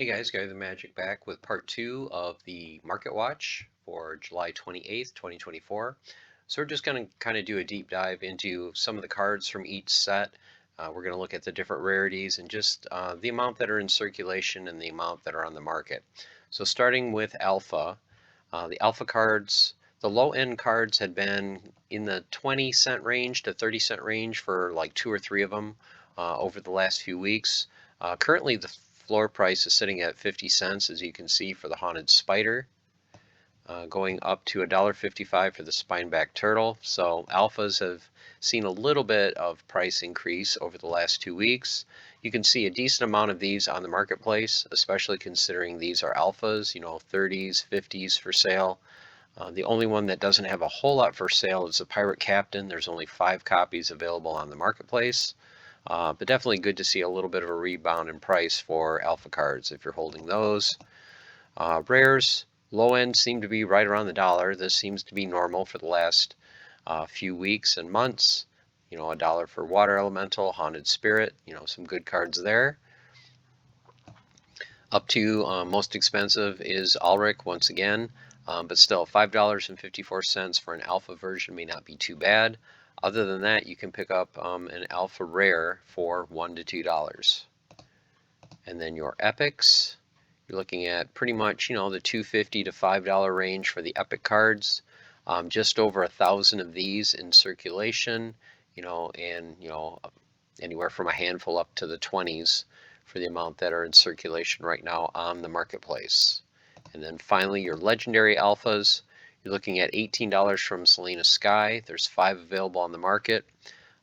Hey guys, Guy the Magic back with part two of the Market Watch for July 28th, 2024. So we're just going to kind of do a deep dive into some of the cards from each set. We're going to look at the different rarities and just the amount that are in circulation and the amount that are on the market. So starting with Alpha, the Alpha cards, the low end cards had been in the 20-cent range to 30-cent range for like two or three of them over the last few weeks. Currently, the floor price is sitting at 50 cents, as you can see, for the Haunted Spider, going up to $1.55 for the Spineback Turtle. So alphas have seen a little bit of price increase over the last 2 weeks. You can see a decent amount of these on the marketplace, especially considering these are alphas, 30s, 50s for sale. The only one that doesn't have a whole lot for sale is the Pirate Captain. There's only 5 copies available on the marketplace. But definitely good to see a little bit of a rebound in price for alpha cards if you're holding those. Rares, low end seem to be right around the dollar. This seems to be normal for the last few weeks and months. A dollar for Water Elemental, Haunted Spirit, some good cards there. Up to most expensive is Alric once again, but still $5.54 for an alpha version may not be too bad. Other than that, you can pick up an alpha rare for $1 to $2. And then your epics, you're looking at pretty much the $2.50 to $5 range for the epic cards. Just over 1,000 of these in circulation, and anywhere from a handful up to the 20s for the amount that are in circulation right now on the marketplace. And then finally, your legendary alphas, you're looking at $18 from Selena Sky. There's 5 available on the market,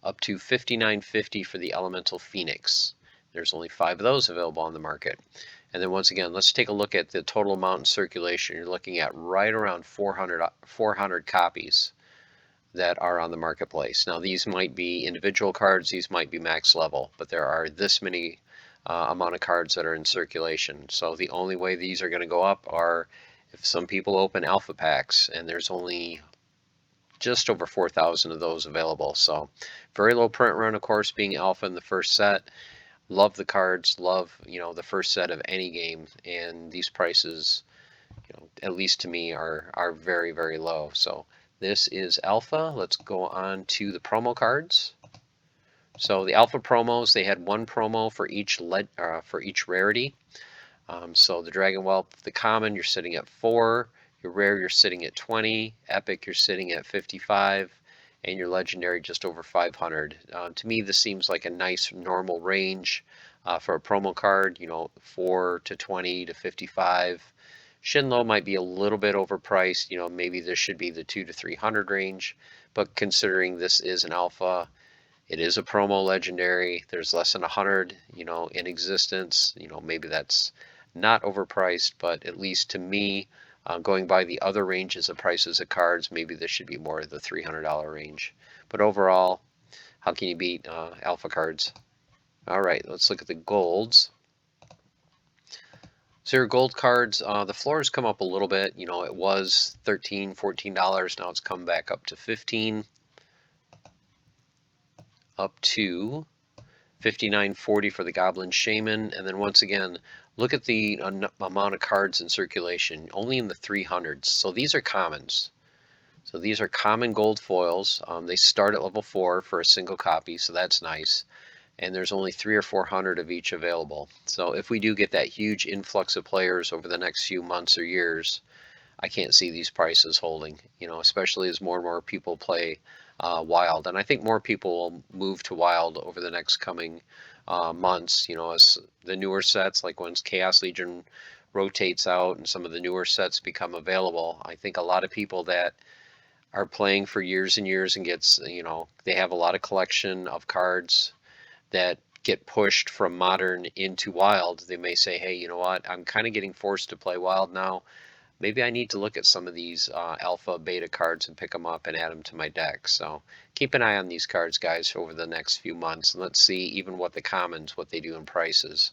up to $59.50 for the Elemental Phoenix. There's only 5 of those available on the market. And then once again, let's take a look at the total amount in circulation. You're looking at right around 400 copies that are on the marketplace. Now these might be individual cards, these might be max level, but there are this many amount of cards that are in circulation. So the only way these are going to go up are if some people open alpha packs, and there's only just over 4,000 of those available. So very low print run, of course, being alpha in the first set. Love the cards, love the first set of any game, and these prices, at least to me, are very, very low. So this is alpha. Let's go on to the promo cards. So the alpha promos, they had 1 promo for each rarity. So the Dragon Whelp, the common, you're sitting at 4. Your rare, you're sitting at 20. Epic, you're sitting at 55. And your legendary, just over 500. To me, this seems like a nice normal range for a promo card. 4 to 20 to 55. Shinlo might be a little bit overpriced. Maybe this should be the 2 to 300 range. But considering this is an alpha, it is a promo legendary. There's less than 100, in existence. Maybe that's not overpriced, but at least to me, going by the other ranges of prices of cards, maybe this should be more of the $300 range. But overall, how can you beat alpha cards? All right, let's look at the golds. So your gold cards, the floor has come up a little bit. It was $13, $14. Now it's come back up to 15, up to $59.40 for the Goblin Shaman. And then once again, look at the amount of cards in circulation, only in the 300s. So these are commons. So these are common gold foils. They start at level 4 for a single copy, so that's nice. And there's only 300 or 400 of each available. So if we do get that huge influx of players over the next few months or years, I can't see these prices holding, especially as more and more people play Wild. And I think more people will move to Wild over the next coming months, as the newer sets, like once Chaos Legion rotates out and some of the newer sets become available. I think a lot of people that are playing for years and years and they have a lot of collection of cards that get pushed from Modern into Wild. They may say, hey, you know what, I'm kind of getting forced to play Wild now. Maybe I need to look at some of these alpha beta cards and pick them up and add them to my deck. So keep an eye on these cards, guys, over the next few months. And let's see even what the commons, what they do in prices.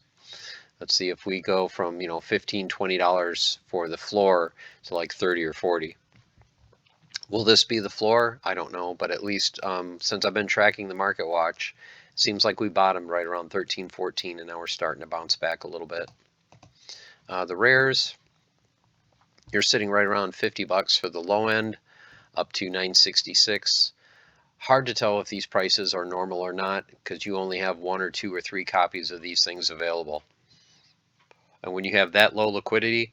Let's see if we go from, $15, $20 for the floor to like 30 or 40. Will this be the floor? I don't know, but at least since I've been tracking the Market Watch, it seems like we bottomed right around 13, 14, and now we're starting to bounce back a little bit. The rares, you're sitting right around 50 bucks for the low end, up to 966. Hard to tell if these prices are normal or not because you only have 1 or 2 or 3 copies of these things available. And when you have that low liquidity,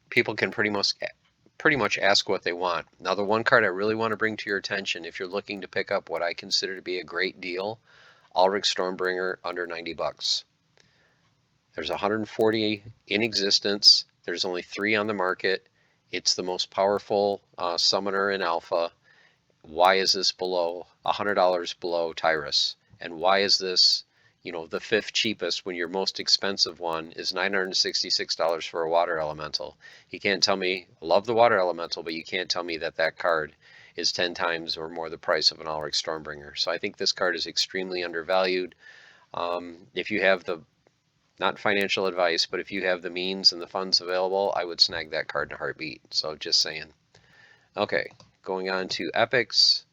people can pretty much ask what they want. Now, the one card I really want to bring to your attention, if you're looking to pick up what I consider to be a great deal, Ulrich Stormbringer under 90 bucks. There's 140 in existence. There's only 3 on the market. It's the most powerful summoner in Alpha. Why is this below $100 below Tyrus? And why is this, the 5th cheapest when your most expensive one is $966 for a water elemental? You can't tell me, I love the water elemental, but you can't tell me that that card is 10 times or more the price of an Ulrich Stormbringer. So I think this card is extremely undervalued. If you have the, not financial advice, but if you have the means and the funds available, I would snag that card in a heartbeat. So just saying. Okay, going on to epics.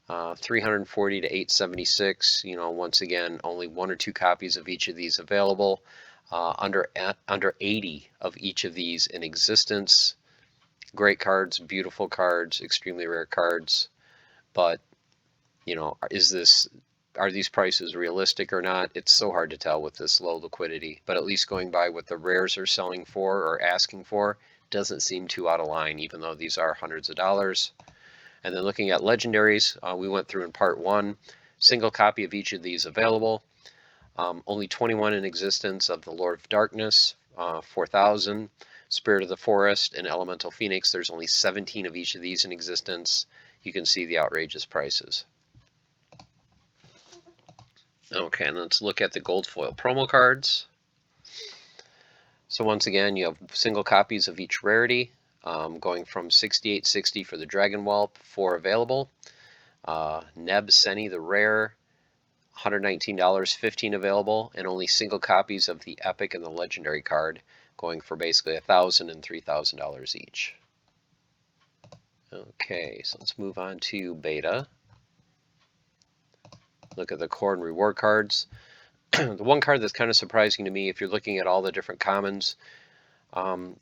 340 to 876. Once again, only 1 or 2 copies of each of these available. Under 80 of each of these in existence. Great cards, beautiful cards, extremely rare cards. But are these prices realistic or not? It's so hard to tell with this low liquidity. But at least going by what the rares are selling for or asking for doesn't seem too out of line, even though these are hundreds of dollars. And then looking at legendaries, we went through in part 1, single copy of each of these available. Only 21 in existence of the Lord of Darkness, 4,000. Spirit of the Forest and Elemental Phoenix, there's only 17 of each of these in existence. You can see the outrageous prices. Okay, and let's look at the gold foil promo cards. So once again, you have single copies of each rarity, going from $68.60 for the Dragon Whelp, 4 available. Neb Seni, the rare, $119, 15 available, and only single copies of the epic and the legendary card, going for basically $1,000 and $3,000 each. Okay, so let's move on to beta. Look at the core and reward cards. The one card that's kind of surprising to me, if you're looking at all the different commons,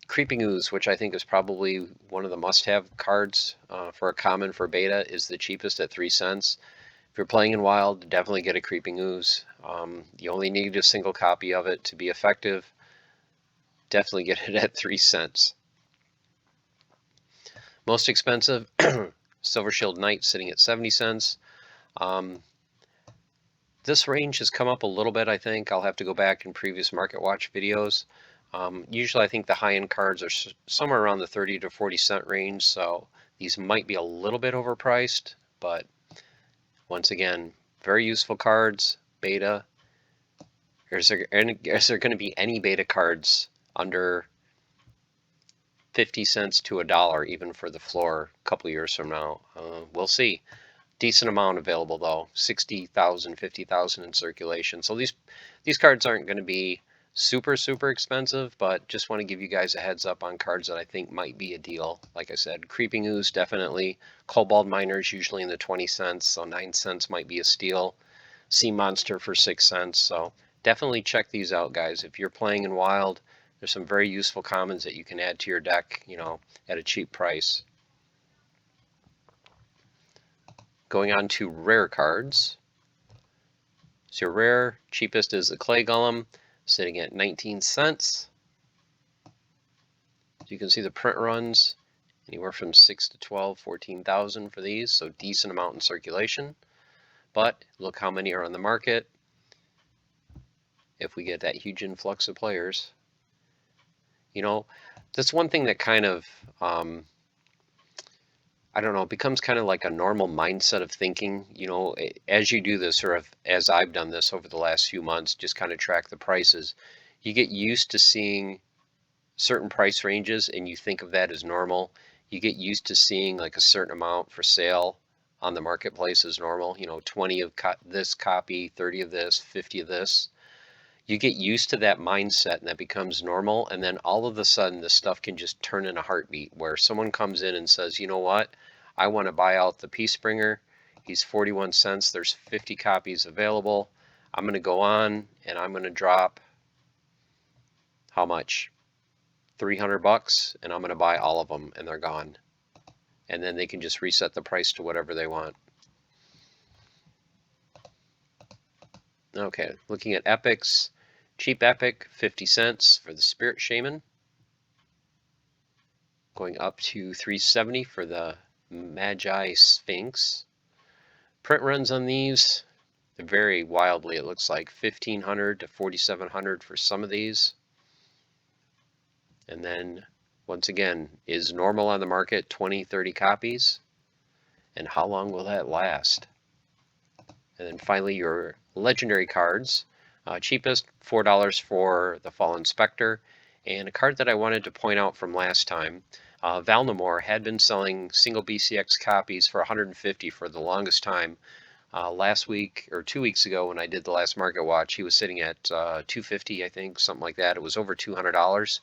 Creeping Ooze, which I think is probably one of the must-have cards for a common for beta, is the cheapest at 3 cents. If you're playing in Wild, definitely get a Creeping Ooze. You only need a single copy of it to be effective. Definitely get it at 3 cents. Most expensive, Silver Shield Knight sitting at 70 cents. This range has come up a little bit, I think. I'll have to go back in previous Marketwatch videos. Usually I think the high-end cards are somewhere around the 30 to 40 cent range, so these might be a little bit overpriced, but once again, very useful cards, beta. Is there going to be any beta cards under 50 cents to $1 even for the floor a couple years from now? We'll see. Decent amount available though, 60,000, 50,000 in circulation. So these cards aren't going to be super expensive, but just want to give you guys a heads up on cards that I think might be a deal. Like I said, Creeping Ooze definitely. Cobalt Miners usually in the 20 cents, so 9 cents might be a steal. Sea Monster for 6 cents. So definitely check these out, guys. If you're playing in Wild, there's some very useful commons that you can add to your deck, at a cheap price. Going on to rare cards. So your rare, cheapest is the Clay Golem, sitting at 19 cents. So you can see the print runs anywhere from 6 to 12, 14,000 for these, so decent amount in circulation. But look how many are on the market if we get that huge influx of players. That's one thing that kind of, I don't know, it becomes kind of like a normal mindset of thinking, as you do this, or as I've done this over the last few months, just kind of track the prices, you get used to seeing certain price ranges and you think of that as normal. You get used to seeing like a certain amount for sale on the marketplace as normal, 20 of this copy, 30 of this, 50 of this. You get used to that mindset and that becomes normal, and then all of a sudden this stuff can just turn in a heartbeat where someone comes in and says, you know what, I want to buy out the Peacebringer. He's 41 cents. There's 50 copies available. I'm going to go on and I'm going to drop how much? $300, and I'm going to buy all of them, and they're gone. And then they can just reset the price to whatever they want. Okay, looking at epics. Cheap epic, 50 cents for the Spirit Shaman. Going up to $3.70 for the Magi Sphinx. Print runs on these, they vary wildly. It looks like $1,500 to $4,700 for some of these. And then, once again, is normal on the market 20, 30 copies? And how long will that last? And then finally, your legendary cards. Cheapest, $4 for the Fallen Spectre. And a card that I wanted to point out from last time, Valnamore had been selling single BCX copies for $150 for the longest time. Last week or 2 weeks ago when I did the last Market Watch, he was sitting at $250, I think, something like that. It was over $200,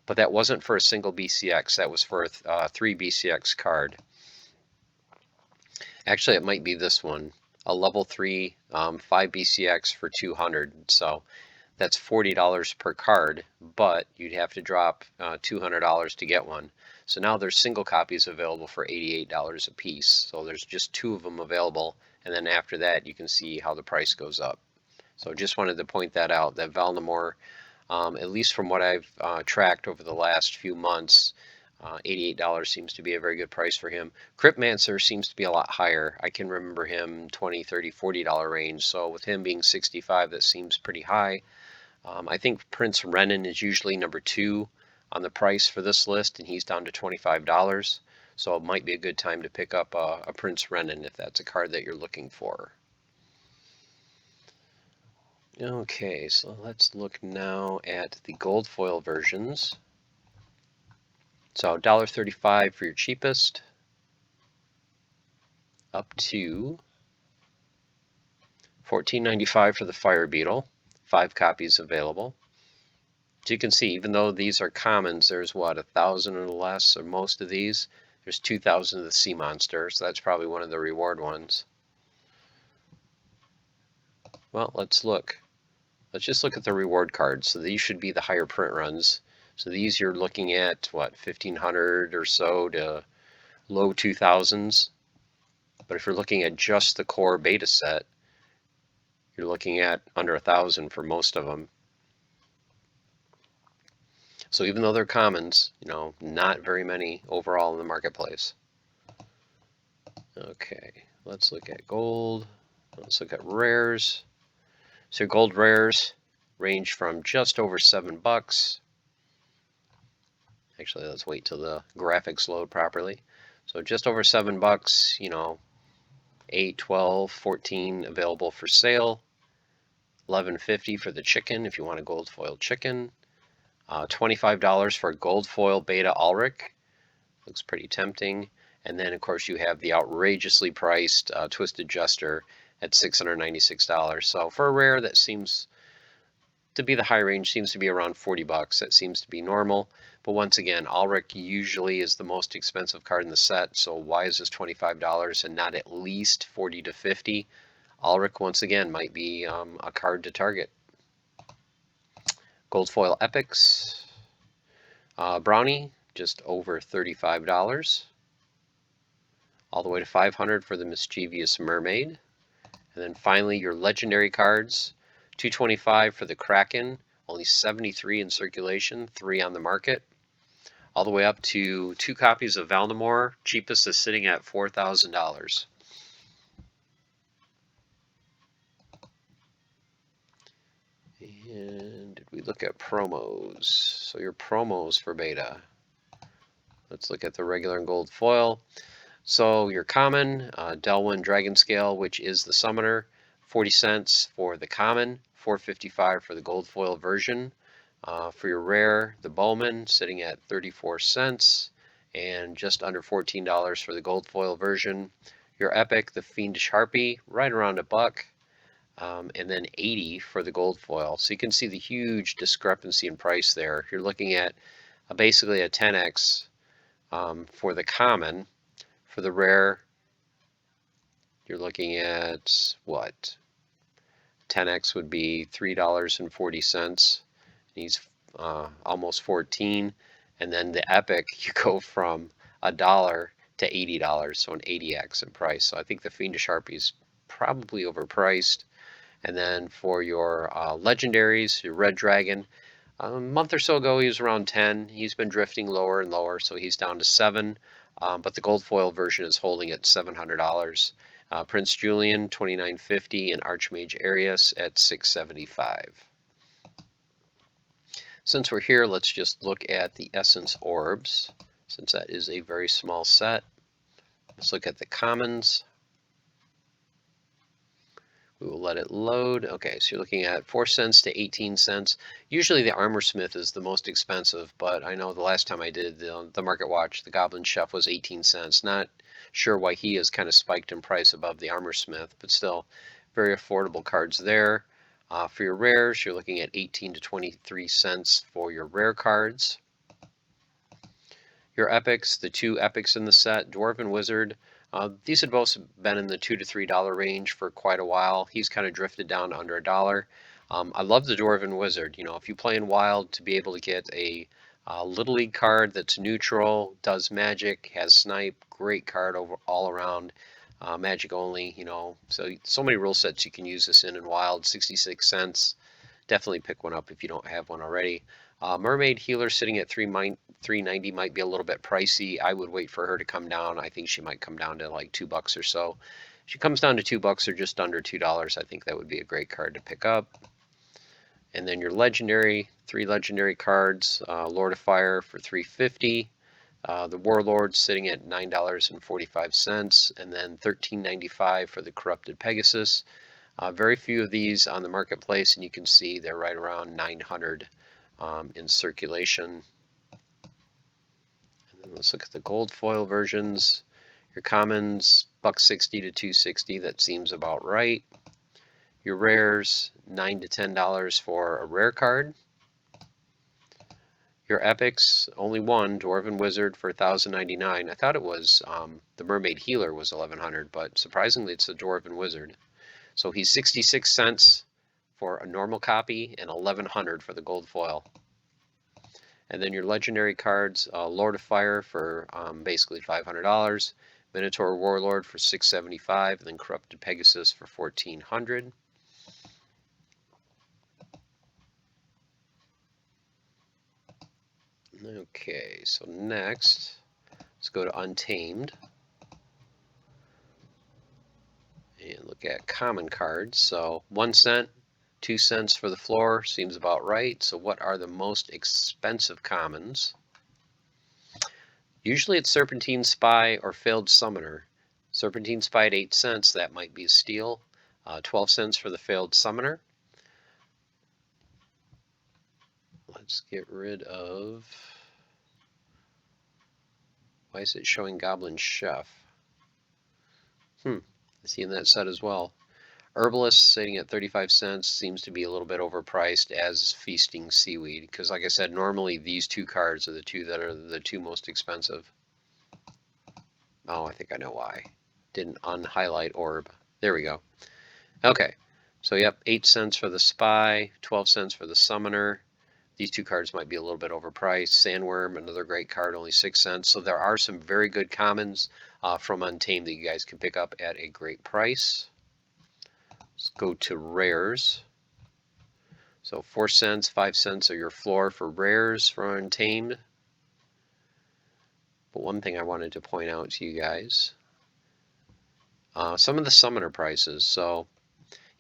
but that wasn't for a single BCX. That was for a 3 BCX card. Actually, it might be this one, a level 3 5 BCX for $200. So that's $40 per card, but you'd have to drop $200 to get one. So now there's single copies available for $88 a piece. So there's just 2 of them available, and then after that you can see how the price goes up. So just wanted to point that out, that Valnamore, at least from what I've tracked over the last few months, $88 seems to be a very good price for him. Cryptmancer seems to be a lot higher. I can remember him $20, $30, $40 range. So with him being 65, that seems pretty high. I think Prince Renin is usually number 2 on the price for this list, and he's down to $25. So it might be a good time to pick up a Prince Renin if that's a card that you're looking for. Okay, so let's look now at the gold foil versions. So $1.35 for your cheapest, up to $14.95 for the Fire Beetle, 5 copies available. So you can see, even though these are commons, there's what, 1,000 or less, or most of these. There's 2,000 of the Sea Monster, so that's probably one of the reward ones. Well, let's look. Let's just look at the reward cards. So these should be the higher print runs. So these you're looking at, what, 1,500 or so to low 2,000s. But if you're looking at just the core beta set, you're looking at under 1,000 for most of them. So even though they're commons, not very many overall in the marketplace. Okay, let's look at gold. Let's look at rares. So gold rares range from just over $7. Actually, let's wait till the graphics load properly. So just over $7, 8, 12, 14 available for sale. $11.50 for the chicken if you want a gold foil chicken. $25 for a gold foil beta Ulrich. Looks pretty tempting. And then, of course, you have the outrageously priced Twisted Jester at $696. So for a rare, that seems to be the high range, seems to be around $40. That seems to be normal. But once again, Ulrich usually is the most expensive card in the set. So why is this $25 and not at least $40 to $50? Ulrich, once again, might be a card to target. Gold foil epics. Brownie, just over $35. All the way to $500 for the Mischievous Mermaid. And then finally your legendary cards, $225 for the Kraken, only 73 in circulation, 3 on the market. All the way up to 2 copies of Valnamore, cheapest is sitting at $4,000. And did we look at promos? So your promos for beta. Let's look at the regular and gold foil. So your common, Delwyn Dragon Scale, which is the summoner, 40 cents for the common, $4.55 for the gold foil version. For your rare, the Bowman, sitting at 34 cents, and just under $14 for the gold foil version. Your epic, the Fiendish Harpy, right around $1. And then 80 for the gold foil. So you can see the huge discrepancy in price there. You're looking at basically a 10x for the common. For the rare, you're looking at what? 10x would be $3.40. He's almost 14, and then the Epic you go from $1 to $80, so an 80x in price. So I think the Fiendish Harpy is probably overpriced. And then for your legendaries, your Red Dragon, a month or so ago he was around 10. He's been drifting lower and lower, so he's down to 7. But the gold foil version is holding at $700. Prince Julian, $29.50, and Archmage Arius at $675. Since we're here, let's just look at the Essence Orbs, since that is a very small set. Let's look at the commons. We will let it load. Okay, so you're looking at 4 cents to 18 cents. Usually the Armor Smith is the most expensive, but I know the last time I did the Market Watch, the Goblin Chef was 18 cents. Not sure why he has kind of spiked in price above the Armor Smith, but still very affordable cards there. For your rares, you're looking at 18 to 23 cents for your rare cards. Your epics, the 2 epics in the set, Dwarven Wizard, these had both been in the $2 to $3 range for quite a while. He's kind of drifted down to under $1. I love the Dwarven Wizard. You know, if you play in Wild, to be able to get a Little League card that's neutral, does magic, has snipe, great card all around. Magic only, you know, so many rule sets you can use this in Wild. 66 cents. Definitely pick one up if you don't have one already. Mermaid Healer sitting at $3.90 might be a little bit pricey. I would wait for her to come down. I think she might come down to like $2 or so. If she comes down to $2 or just under $2, I think that would be a great card to pick up. And then your legendary, 3 legendary cards, Lord of Fire for $3.50. The Warlord sitting at $9.45, and then $13.95 for the Corrupted Pegasus. Very few of these on the marketplace, and you can see they're right around 900 in circulation. And then let's look at the gold foil versions. Your commons, $1.60 to $2.60. That seems about right. Your rares, $9 to $10 for a rare card. Your epics, only one, Dwarven Wizard for $1,099. I thought it was the Mermaid Healer was $1,100, but surprisingly it's the Dwarven Wizard. So he's 66 cents for a normal copy and $1,100 for the gold foil. And then your legendary cards, Lord of Fire for basically $500, Minotaur Warlord for $675, and then Corrupted Pegasus for $1,400. Okay, so next, let's go to Untamed and look at common cards. So 1 cent, 2 cents for the floor seems about right. So what are the most expensive commons? Usually it's Serpentine Spy or Failed Summoner. Serpentine Spy at 8 cents, that might be a steal. 12 cents for the Failed Summoner. Let's get rid of... Why is it showing Goblin Chef? Is he in that set as well? Herbalist sitting at 35 cents seems to be a little bit overpriced, as Feasting Seaweed, because like I said, normally these 2 cards are the 2 that are the 2 most expensive. Oh, I think I know why. Didn't unhighlight Orb. There we go. Okay, so yep, 8 cents for the Spy, 12 cents for the Summoner. These 2 cards might be a little bit overpriced. Sandworm, another great card, only 6 cents. So there are some very good commons from Untamed that you guys can pick up at a great price. Let's go to rares. So 4 cents, 5 cents are your floor for rares for Untamed. But one thing I wanted to point out to you guys, some of the summoner prices. So,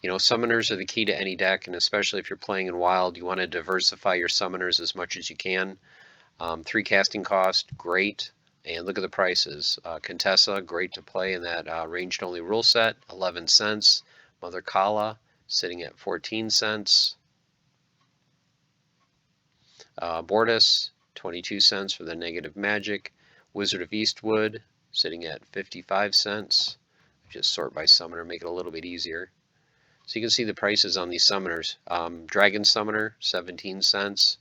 you know, summoners are the key to any deck, and especially if you're playing in Wild, you want to diversify your summoners as much as you can. 3 casting cost, great. And look at the prices. Contessa, great to play in that ranged only rule set, 11 cents. Mother Kala, sitting at 14 cents. Bortus, 22 cents for the negative magic. Wizard of Eastwood, sitting at 55 cents. Just sort by summoner, make it a little bit easier. So you can see the prices on these summoners. Dragon Summoner, 17 cents.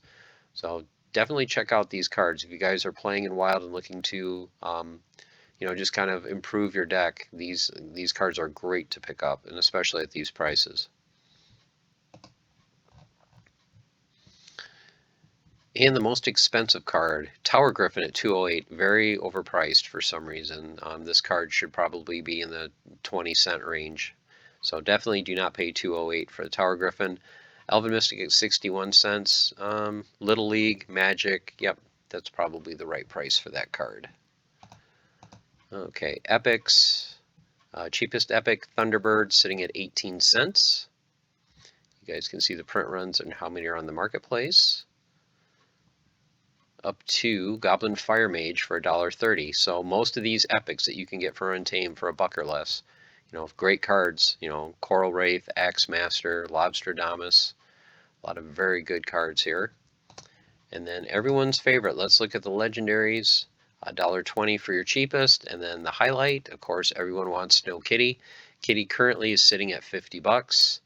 So definitely check out these cards. If you guys are playing in Wild and looking to, you know, just kind of improve your deck, these cards are great to pick up, and especially at these prices. And the most expensive card, Tower Griffin at 208, very overpriced for some reason. This card should probably be in the 20-cent range. So definitely do not pay 208 for the Tower Griffin. Elven Mystic at 61 cents. Little League, Magic, yep, that's probably the right price for that card. Okay, Epics. Cheapest Epic, Thunderbird, sitting at 18 cents. You guys can see the print runs and how many are on the marketplace. Up to Goblin Fire Mage for $1.30. So most of these epics that you can get for Untamed for $1 or less, great cards. Coral Wraith, Axe Master, Lobsterdamus, a lot of very good cards here. And then everyone's favorite. Let's look at the legendaries. $1.20 for your cheapest, and then the highlight. Of course, everyone wants to know Kitty. Kitty currently is sitting at $50.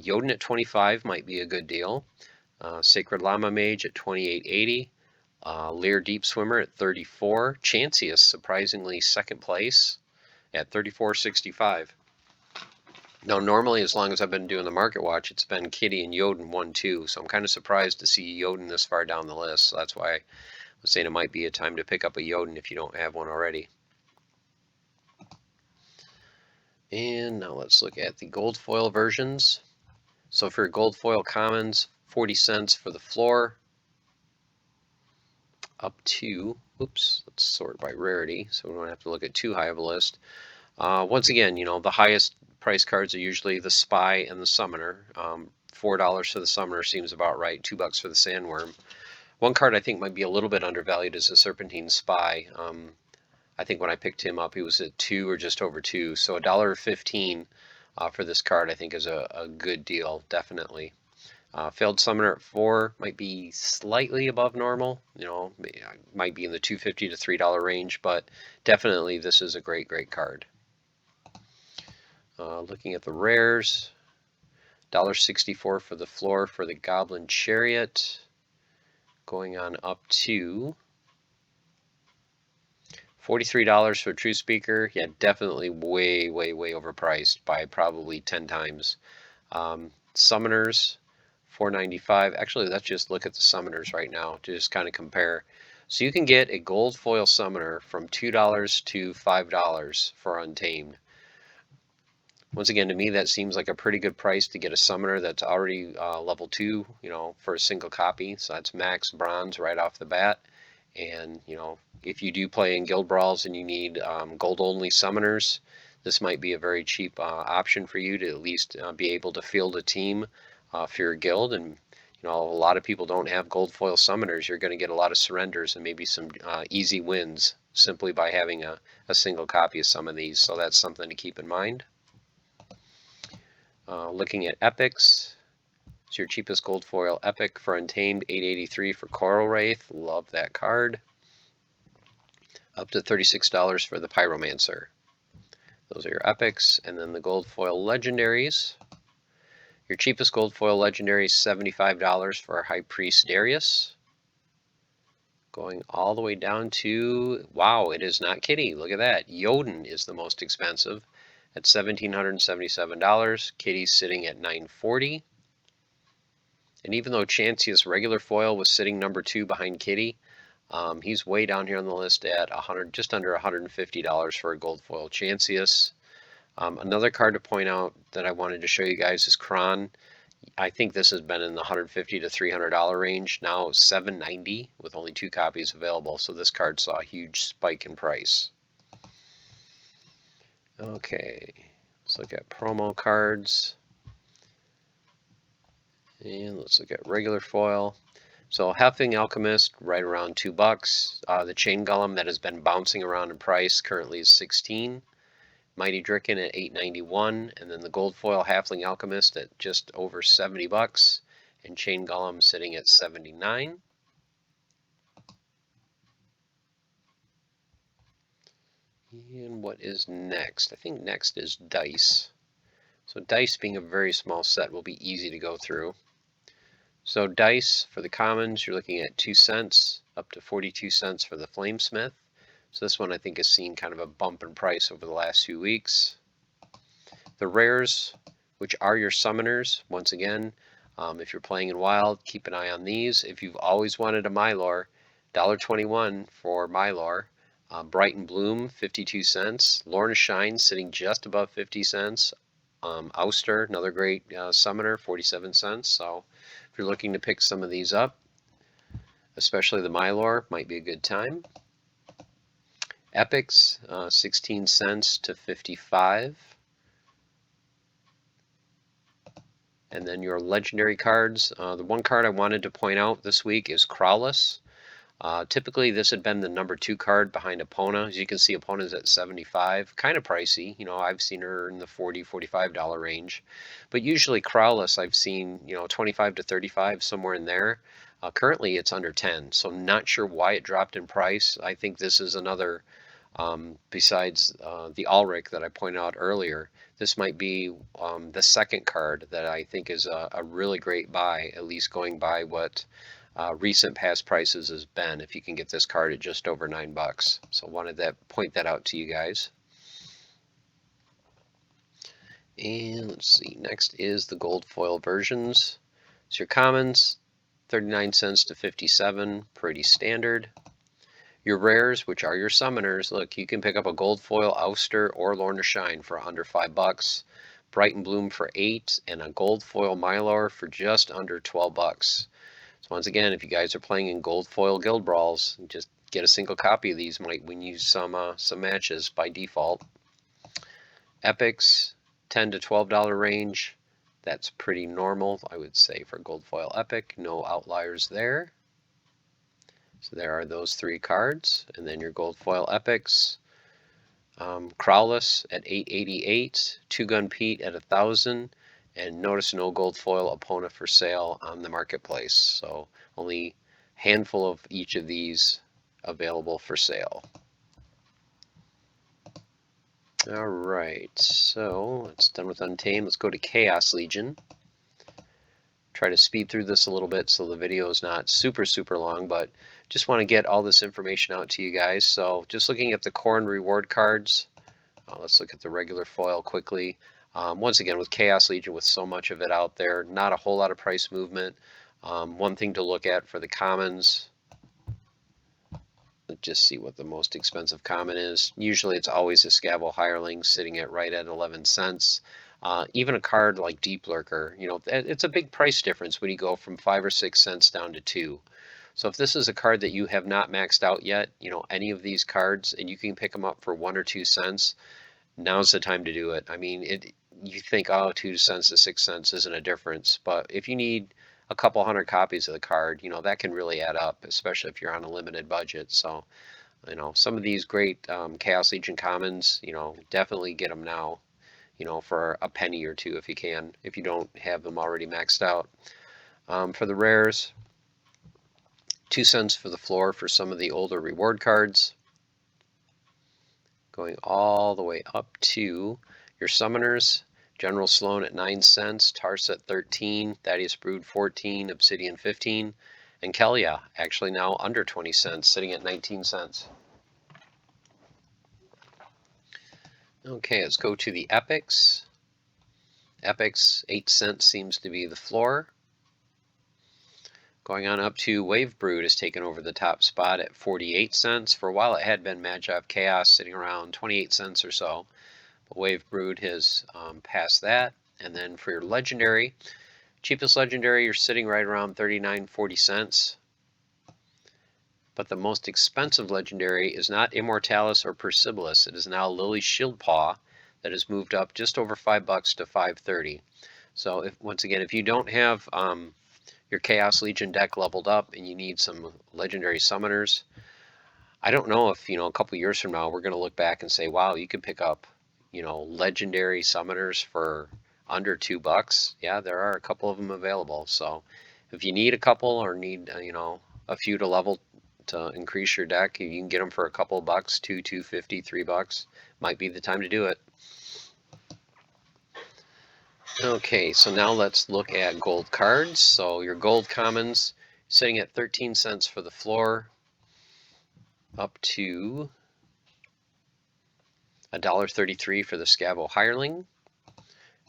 Jotun at 25 might be a good deal. Sacred Llama Mage at 28.80. Lear Deep Swimmer at 34. Chancius, surprisingly, second place at 34.65. Now, normally, as long as I've been doing the Market Watch, it's been Kitty and Jotun 1-2. So I'm kind of surprised to see Jotun this far down the list. So that's why I was saying it might be a time to pick up a Jotun if you don't have one already. And now let's look at the gold foil versions. So for gold foil commons, 40 cents for the floor. Up to, oops, let's sort by rarity so we don't have to look at too high of a list. Once again, the highest price cards are usually the Spy and the Summoner. $4 for the Summoner seems about right, $2 for the Sandworm. One card I think might be a little bit undervalued is the Serpentine Spy. I think when I picked him up, he was at 2 or just over 2. So $1.15 for this card I think is a good deal, definitely. Failed Summoner at 4 might be slightly above normal. Might be in the $2.50 to $3 range, but definitely this is a great, great card. Looking at the rares, $1.64 for the floor for the Goblin Chariot, going on up to $43 for True Speaker. Yeah, definitely way, way, way overpriced by probably 10 times. Summoners, $4.95. Actually, let's just look at the Summoners right now to just kind of compare. So you can get a gold foil Summoner from $2 to $5 for Untamed. Once again, to me, that seems like a pretty good price to get a Summoner that's already level 2, for a single copy. So that's max bronze right off the bat. And, if you do play in Guild Brawls and you need gold-only Summoners, this might be a very cheap option for you to at least be able to field a team for your guild. And, a lot of people don't have gold foil Summoners. You're going to get a lot of surrenders and maybe some easy wins simply by having a single copy of some of these. So that's something to keep in mind. Looking at epics, it's your cheapest gold foil epic for Untamed, $8.83 for Coral Wraith. Love that card. Up to $36 for the Pyromancer. Those are your epics. And then the gold foil legendaries. Your cheapest gold foil legendary is $75 for High Priest Darius. Going all the way down to, wow, it is not Kitty. Look at that. Jotun is the most expensive at $1,777. Kitty's sitting at $940. And even though Chancius regular foil was sitting number 2 behind Kitty, he's way down here on the list at just under $150 for a gold foil Chancius. Another card to point out that I wanted to show you guys is Kron. I think this has been in the $150 to $300 range. Now $790 with only 2 copies available. So this card saw a huge spike in price. Okay, let's look at promo cards. And let's look at regular foil. So Halfling Alchemist right around $2. The Chain Golem that has been bouncing around in price currently is $16. Mighty Dricken at $8.91, and then the gold foil Halfling Alchemist at just over $70, and Chain Golem sitting at $79. And what is next? I think next is Dice. So Dice, being a very small set, will be easy to go through. So Dice for the commons, you're looking at 2 cents up to 42 cents for the Flamesmith. So this one I think has seen kind of a bump in price over the last few weeks. The rares, which are your summoners, once again, If you're playing in Wild, keep an eye on these. If you've always wanted a Mylor, $1.21 for Mylor. Bright and Bloom, 52 cents. Lorna Shine sitting just above 50 cents. Ouster, another great summoner, 47 cents. So if you're looking to pick some of these up, especially the Mylor, might be a good time. Epics, 16 cents to 55. And then your legendary cards. The one card I wanted to point out this week is Crowless. Typically, this had been the number 2 card behind Epona. As you can see, Epona's at 75, kind of pricey. You know, I've seen her in the $40, $45 range. But usually Crowless, I've seen, 25 to 35, somewhere in there. Currently, it's under 10, so not sure why it dropped in price. I think this is another, besides the Ulrich that I pointed out earlier, this might be the second card that I think is a really great buy, at least going by what recent past prices has been, if you can get this card at just over $9. So wanted to point that out to you guys. And let's see, next is the gold foil versions. So your commons, 39 cents to 57, pretty standard. Your rares, which are your summoners, look, you can pick up a gold foil Ouster or Lorna Shine for under $5, Bright and Bloom for 8, and a gold foil Mylor for just under $12. So once again, if you guys are playing in gold foil guild brawls, just get a single copy of these. Might win you some matches by default. Epics, $10 to $12 range. That's pretty normal, I would say, for gold foil epic. No outliers there. So there are those 3 cards, and then your gold foil epics. Crowless at $8.88, Two Gun Pete at $1,000, and notice no gold foil Epona for sale on the marketplace. So only a handful of each of these available for sale. All right, so it's done with Untamed. Let's go to Chaos Legion. Try to speed through this a little bit so the video is not super long, but just want to get all this information out to you guys. So just looking at the Corn reward cards, let's look at the regular foil quickly. Once again, with Chaos Legion, with so much of it out there, not a whole lot of price movement. One thing to look at for the commons, let's just see what the most expensive common is. Usually it's always a Scavo Hireling sitting at right at 11 cents. Even a card like Deep Lurker, it's a big price difference when you go from 5 or 6 cents down to 2. So if this is a card that you have not maxed out yet, any of these cards, and you can pick them up for 1 or 2 cents, now's the time to do it. I mean, you think, oh, 2 cents to 6 cents isn't a difference, but if you need a couple hundred copies of the card, that can really add up, especially if you're on a limited budget. So, some of these great Chaos Legion commons, definitely get them now, for a penny or 2 if you can, if you don't have them already maxed out. For the rares, 2 cents for the floor for some of the older reward cards, going all the way up to your summoners. General Sloan at 9 cents, Tars at 13, Thaddeus Brood 14, Obsidian 15, and Kelia actually now under 20 cents, sitting at 19 cents. Okay, let's go to the epics. Epics, 8 cents seems to be the floor. Going on up to Wave Brood has taken over the top spot at 48 cents. For a while it had been Magi of Chaos sitting around 28 cents or so. But Wave Brood has passed that. And then for your legendary, cheapest legendary, you're sitting right around 39-40 cents. But the most expensive legendary is not Immortalis or Persibilis. It is now Lily Shieldpaw that has moved up just over $5 to $5.30. So once again, if you don't have your Chaos Legion deck leveled up and you need some legendary summoners, I don't know if, a couple years from now we're going to look back and say, wow, you could pick up, legendary summoners for under $2. Yeah, there are a couple of them available. So if you need a couple or need, a few to level to increase your deck, you can get them for a couple of bucks, $2.50, $3. Might be the time to do it. Okay, so now let's look at gold cards. So your gold commons sitting at 13 cents for the floor, up to $1.33 for the Scavo Hireling.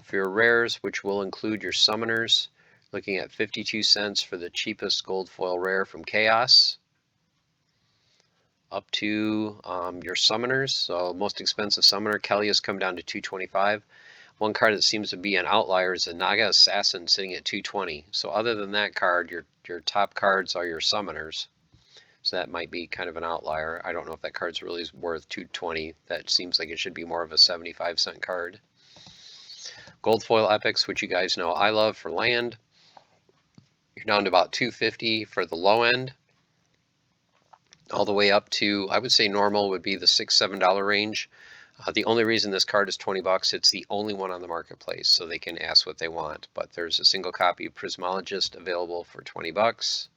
For your rares, which will include your summoners, Looking at 52 cents for the cheapest gold foil rare from Chaos, up to your summoners. So most expensive summoner, Kelly, has come down to 225. One card that seems to be an outlier is a Naga Assassin sitting at 220. So other than that card, your top cards are your summoners. So that might be kind of an outlier. I don't know if that card's really worth 220. That seems like it should be more of a 75-cent card. Gold foil epics, which you guys know I love for land. You're down to about 250 for the low end, all the way up to, I would say normal would be the $6-7 range. The only reason this card is 20 bucks, it's the only one on the marketplace, so they can ask what they want. But there's a single copy of Prismologist available for 20 bucks.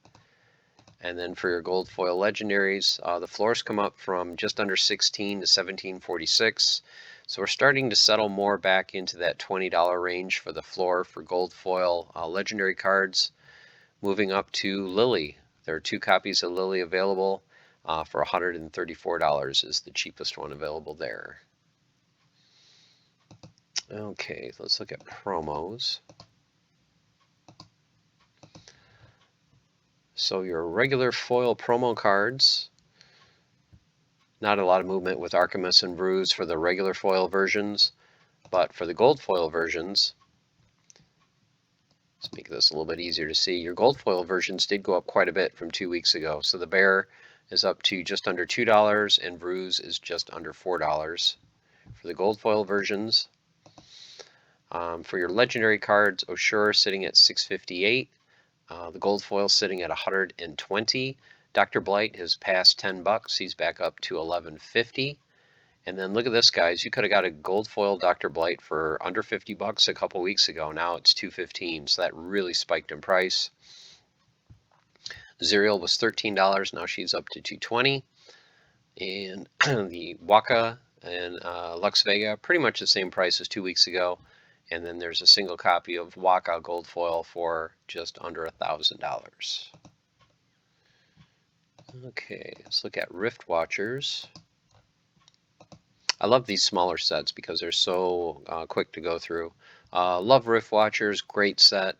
And then for your gold foil legendaries, the floors come up from just under 16 to 1746. So we're starting to settle more back into that $20 range for the floor for gold foil legendary cards. Moving up to Lily. There are 2 copies of Lily available for $134 is the cheapest one available there. Okay, let's look at promos. So your regular foil promo cards, not a lot of movement with Archimus and Bruise for the regular foil versions, but for the gold foil versions, let's make this a little bit easier to see. Your gold foil versions did go up quite a bit from 2 weeks ago. So the Bear is up to just under $2 and Bruise is just under $4 for the gold foil versions. For your legendary cards, Oshur sitting at $6.58. The gold foil sitting at $120. Dr. Blight has passed 10 bucks. He's back up to $11.50. And then look at this, guys. You could have got a gold foil Dr. Blight for under 50 bucks a couple weeks ago. Now it's $2.15. So that really spiked in price. Zerial was $13. Now she's up to $2.20. And the Waka and Lux Vega, pretty much the same price as 2 weeks ago. And then there's a single copy of Waka Gold Foil for just under $1,000. Okay, let's look at Rift Watchers. I love these smaller sets because they're so quick to go through. Love Rift Watchers, great set.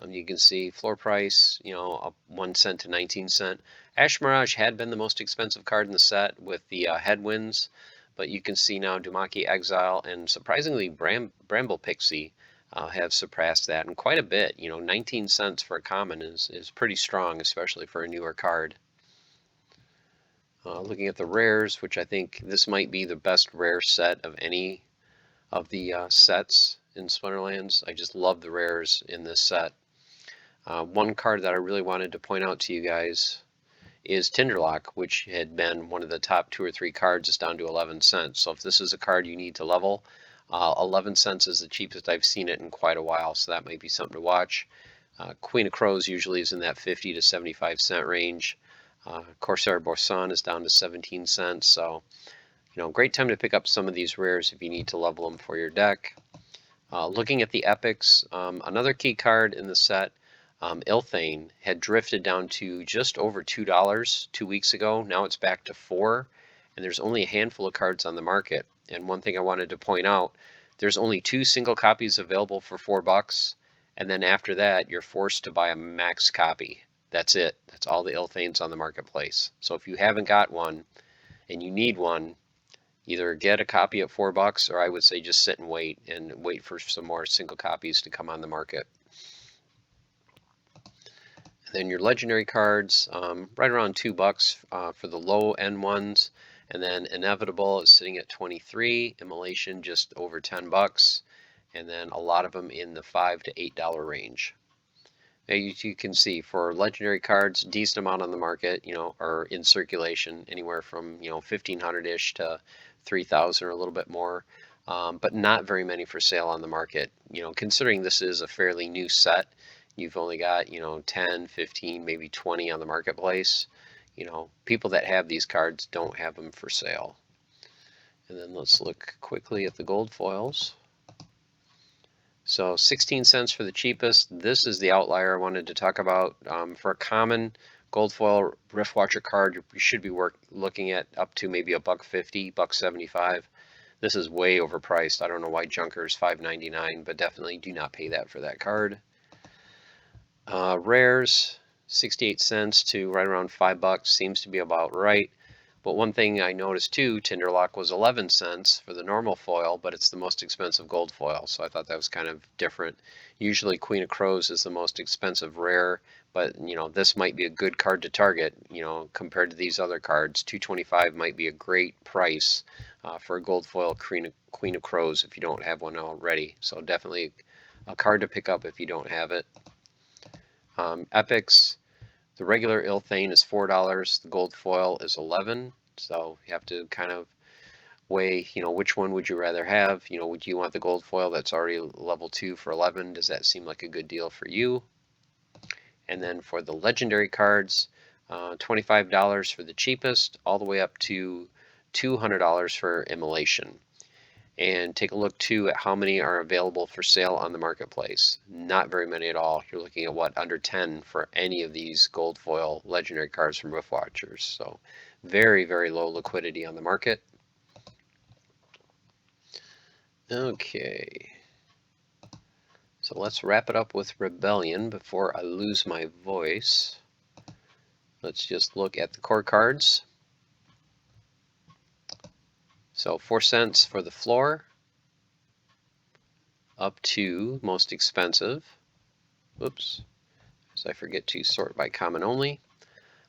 You can see floor price, up 1 cent to 19 cents. Ash Mirage had been the most expensive card in the set with the headwinds. But you can see now Dumaki Exile and surprisingly Bramble Pixie have surpassed that, and quite a bit. 19 cents for a common is pretty strong, especially for a newer card. Looking at the rares, which I think this might be the best rare set of any of the sets in Splinterlands. I just love the rares in this set. One card that I really wanted to point out to you guys is Tinderlock, which had been one of the top 2 or 3 cards, is down to 11 cents. So if this is a card you need to level, 11 cents is the cheapest I've seen it in quite a while, so that might be something to watch. Queen of Crows usually is in that 50 to 75 cent range. Corsair Borsan is down to 17 cents, so great time to pick up some of these rares if you need to level them for your deck. Looking at the epics, another key card in the set, Ilthane, had drifted down to just over $2 2 weeks ago. Now it's back to $4, and there's only a handful of cards on the market. And one thing I wanted to point out, there's only 2 single copies available for $4, and then after that, you're forced to buy a max copy. That's it. That's all the Ilthanes on the marketplace. So if you haven't got one and you need one, either get a copy at $4, or I would say just sit and wait for some more single copies to come on the market. Then your legendary cards, right around $2 for the low end ones, and then Inevitable is sitting at 23, Immolation just over 10 bucks, and then a lot of them in the $5 to $8 range. Now you can see for legendary cards, decent amount on the market, are in circulation anywhere from 1,500-ish to 3,000 or a little bit more, but not very many for sale on the market. Considering this is a fairly new set. You've only got, 10, 15, maybe 20 on the marketplace. People that have these cards don't have them for sale. And then let's look quickly at the gold foils. So 16 cents for the cheapest. This is the outlier I wanted to talk about. For a common gold foil Rift Watcher card, you should be looking at up to maybe $1.50, $1.75. This is way overpriced. I don't know why Junker's $5.99, but definitely do not pay that for that card. Rares, 68 cents to right around $5 seems to be about right. But one thing I noticed too, Tinderlock was 11 cents for the normal foil, but it's the most expensive gold foil. So I thought that was kind of different. Usually Queen of Crows is the most expensive rare, but this might be a good card to target, compared to these other cards. 225 might be a great price for a gold foil Queen of Crows if you don't have one already. So definitely a card to pick up if you don't have it. Epics, the regular Ilthane is $4. The gold foil is 11. So you have to kind of weigh, which one would you rather have? Would you want the gold foil that's already level 2 for 11? Does that seem like a good deal for you? And then for the legendary cards, $25 for the cheapest, all the way up to $200 for immolation. And take a look too at how many are available for sale on the marketplace. Not very many at all. You're looking at what, under 10 for any of these gold foil legendary cards from Roof Watchers. So very, very low liquidity on the market. Okay. So let's wrap it up with Rebellion before I lose my voice. Let's just look at the core cards. So 4 cents for the floor, up to most expensive. Oops, so I forget to sort by common only.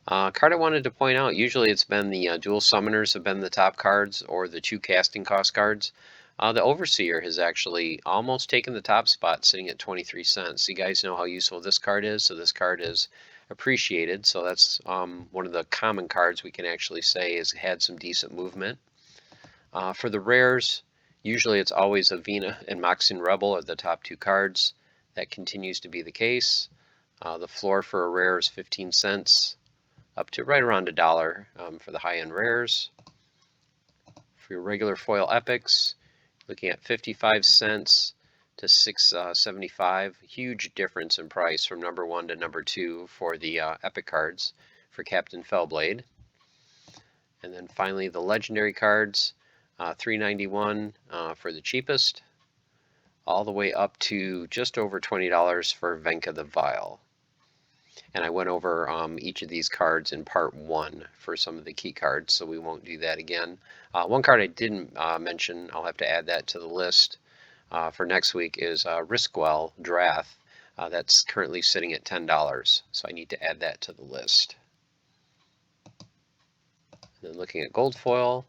Card I wanted to point out, usually it's been the dual summoners have been the top cards, or the 2 casting cost cards. The Overseer has actually almost taken the top spot, sitting at 23 cents. You guys know how useful this card is, so this card is appreciated. So that's one of the common cards we can actually say has had some decent movement. For the rares, usually it's always Avina and Moxin Rebel are the top 2 cards. That continues to be the case. The floor for a rare is 15 cents. Up to right around $1 for the high-end rares. For your regular foil epics, looking at 55 cents to $6.75. Huge difference in price from number 1 to number 2 for the epic cards for Captain Fellblade. And then finally the legendary cards, $3.91 for the cheapest, all the way up to just over $20 for Venka the Vile. And I went over each of these cards in part 1 for some of the key cards, so we won't do that again. One card I didn't mention, I'll have to add that to the list for next week, is Riskwell Drath. That's currently sitting at $10, so I need to add that to the list. And then looking at gold foil.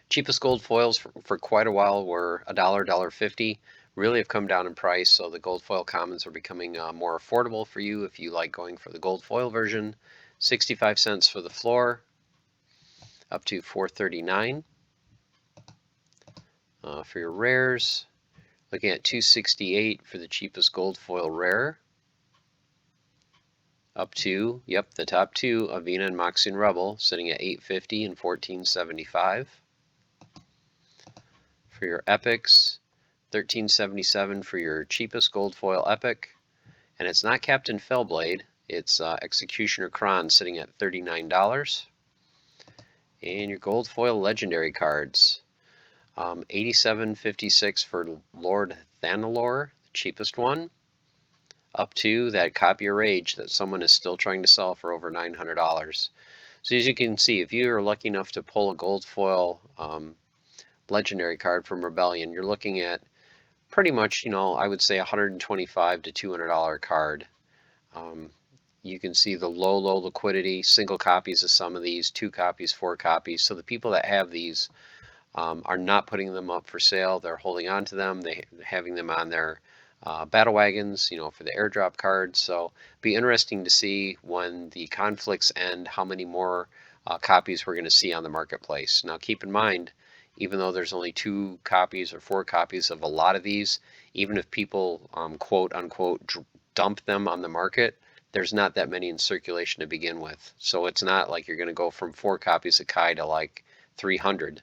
Cheapest gold foils for quite a while were $1, $1.50. Really have come down in price, so the gold foil commons are becoming more affordable for you if you like going for the gold foil version. 65 cents for the floor, up to $4.39. For your rares, looking at $2.68 for the cheapest gold foil rare, up to, the top 2, Avina and Moxin Rebel, sitting at $8.50 and $14.75. For your epics, $13.77 for your cheapest gold foil epic, and it's not Captain Fellblade, it's Executioner Kron, sitting at $39. And your gold foil legendary cards, $87.56 for Lord Thanalor, the cheapest one, up to that Copy of Rage that someone is still trying to sell for over $900. So as you can see, if you are lucky enough to pull a gold foil legendary card from Rebellion, you're looking at pretty much, I would say $125 to $200 card. You can see the low liquidity, single copies of some of these, 2 copies, 4 copies. So the people that have these are not putting them up for sale. They're holding on to them. They're having them on their battle wagons, for the airdrop cards. So be interesting to see when the conflicts end, how many more copies we're going to see on the marketplace. Now keep in mind, even though there's only 2 copies or 4 copies of a lot of these, even if people quote unquote dump them on the market, there's not that many in circulation to begin with. So it's not like you're going to go from 4 copies of Kai to like 300.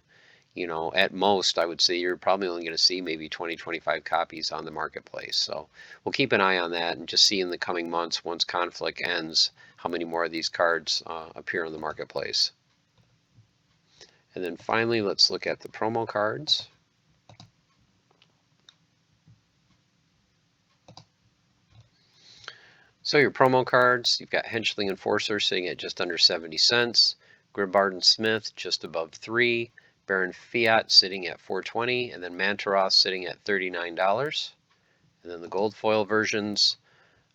At most, I would say you're probably only going to see maybe 20, 25 copies on the marketplace. So we'll keep an eye on that and just see in the coming months, once conflict ends, how many more of these cards appear on the marketplace. And then finally, let's look at the promo cards. So your promo cards, you've got Henchling Enforcer sitting at just under 70 cents, Grimbard Smith just above 3, Baron Fiat sitting at 4.20, and then Mantaroth sitting at $39. And then the gold foil versions,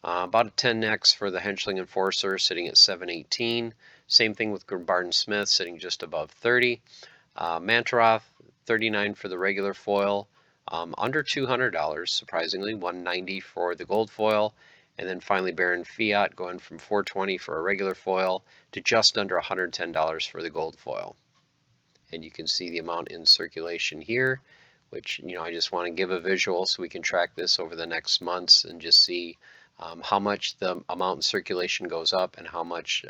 about a 10x for the Henchling Enforcer sitting at 7.18. Same thing with Grimbard Smith sitting just above 30. Mantaroth, 39 for the regular foil, under $200, surprisingly, 190 for the gold foil, and then finally Baron Fiat going from 420 for a regular foil to just under $110 for the gold foil. And you can see the amount in circulation here, which, I just want to give a visual so we can track this over the next months and just see how much the amount in circulation goes up and how much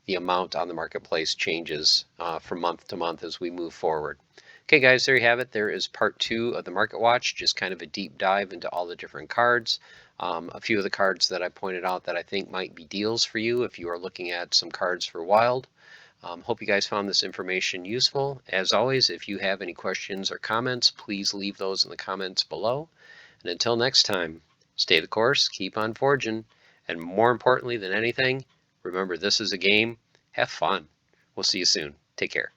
the amount on the marketplace changes from month to month as we move forward. Okay guys, there you have it. There is part 2 of the Market Watch, just kind of a deep dive into all the different cards. A few of the cards that I pointed out that I think might be deals for you if you are looking at some cards for Wild. Hope you guys found this information useful. As always, if you have any questions or comments, please leave those in the comments below. And until next time, stay the course, keep on forging, and more importantly than anything, remember this is a game. Have fun. We'll see you soon. Take care.